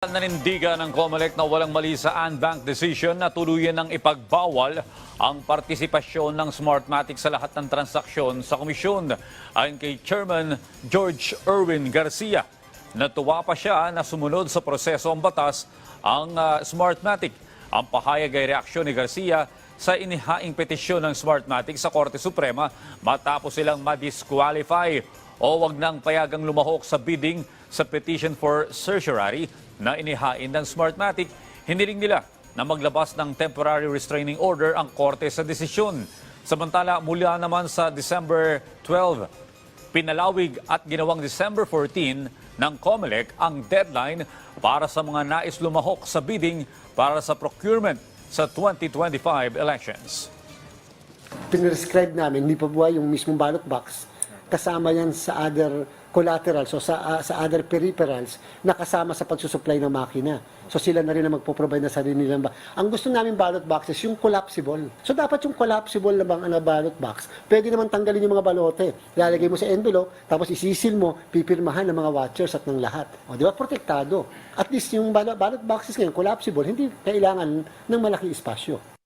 Nanindigan ng COMELEC na walang mali sa unbanked decision na tuluyan ng ipagbawal ang partisipasyon ng Smartmatic sa lahat ng transaksyon sa komisyon. Ayon kay Chairman George Erwin Garcia, natuwa pa siya na sumunod sa proseso ang batas ang Smartmatic. Ang pahayag ay reaksyon ni Garcia sa inihaing petisyon ng Smartmatic sa Korte Suprema matapos silang ma-disqualify o wag nang payagang lumahok sa bidding sa petition for certiorari na inihain ng Smartmatic. Hiniling nila na maglabas ng temporary restraining order ang korte sa desisyon. Samantala, mula naman sa December 12, pinalawig at ginawang December 14 ng COMELEC ang deadline para sa mga nais lumahok sa bidding para sa procurement sa 2025 elections. Pinrescribe namin, hindi pa buhay yung mismong ballot box, kasama yan sa other collaterals o sa other peripherals na kasama sa pagsusupply ng makina. So sila na rin na magpo-provide na sarili nila. Ang gusto namin ballot box is yung collapsible. So dapat yung collapsible na ballot box, pwede naman tanggalin yung mga balote. Lalagay mo sa envelope, tapos isisil mo, pipirmahan ng mga watchers at ng lahat. O di ba, protektado. At least yung ballot boxes ngayon, collapsible, hindi kailangan ng malaki espasyo.